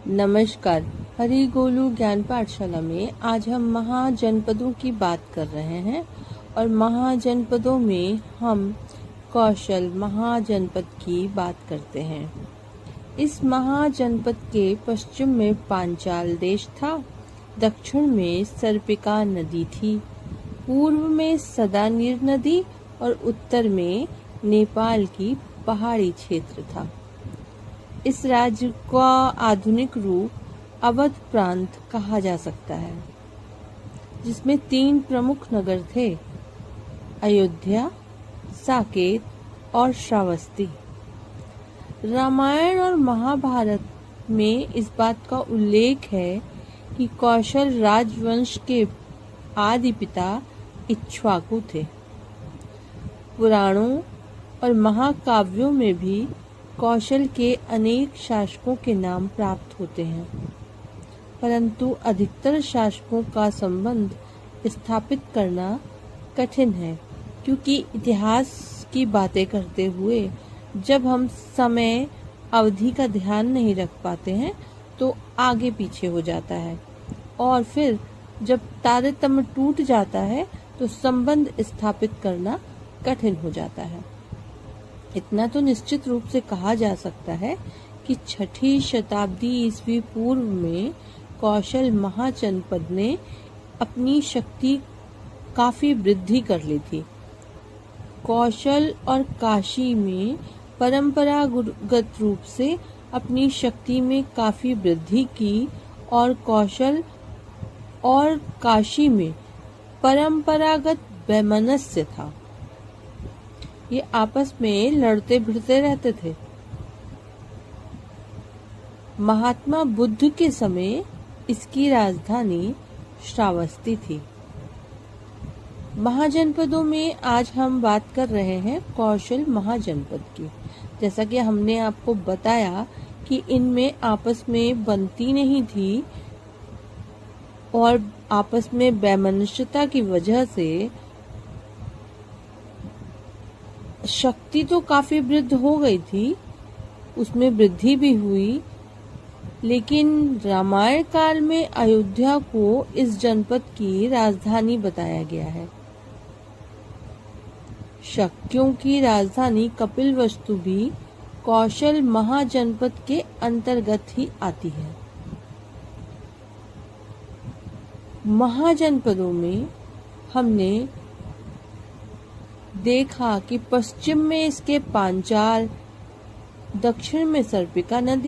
नमस्कार। हरि गोलू ज्ञान पाठशाला में आज हम महाजनपदों की बात कर रहे हैं और महाजनपदों में हम कौशल महाजनपद की बात करते हैं। इस महाजनपद के पश्चिम में पांचाल देश था, दक्षिण में सर्पिका नदी थी, पूर्व में सदानीर नदी और उत्तर में नेपाल की पहाड़ी क्षेत्र था। इस राज्य का आधुनिक रूप अवध प्रांत कहा जा सकता है, जिसमें 3 प्रमुख नगर थे: अयोध्या, साकेत और श्रावस्ती। रामायण और महाभारत में इस बात का उल्लेख है कि कौशल राजवंश के आदि पिता इक्ष्वाकु थे। पुराणों और महाकाव्यों में भी कौशल के अनेक शासकों के नाम प्राप्त होते हैं, परंतु अधिकतर शासकों का संबंध स्थापित करना कठिन है, क्योंकि इतिहास की बातें करते हुए जब हम समय अवधि का ध्यान नहीं रख पाते हैं तो आगे पीछे हो जाता है, और फिर जब तारतम्य टूट जाता है तो संबंध स्थापित करना कठिन हो जाता है। इतना तो निश्चित रूप से कहा जा सकता है कि 6ठी शताब्दी ईस्वी पूर्व में कौशल महाजनपद ने अपनी शक्ति काफी वृद्धि कर ली थी। कौशल और काशी में परंपरागत रूप से अपनी शक्ति में काफी वृद्धि की, और कौशल और काशी में परंपरागत वैमनस्य था। ये आपस में लड़ते भिड़ते रहते थे। महात्मा बुद्ध के समय इसकी राजधानी श्रावस्ती थी। महाजनपदों में आज हम बात कर रहे हैं कौशल महाजनपद की। जैसा कि हमने आपको बताया कि इनमें आपस में बनती नहीं थी, और आपस में वैमनस्यता की वजह से शक्ति तो काफी वृद्ध हो गई थी, उसमें वृद्धि भी हुई, लेकिन रामायण काल में अयोध्या को इस जनपद की राजधानी बताया गया है। शक्तियों की राजधानी कपिलवस्तु भी कौशल महाजनपद के अंतर्गत ही आती है। महाजनपदों में हमने देखा कि पश्चिम में इसके पांचाल, दक्षिण में सर्पिका नदी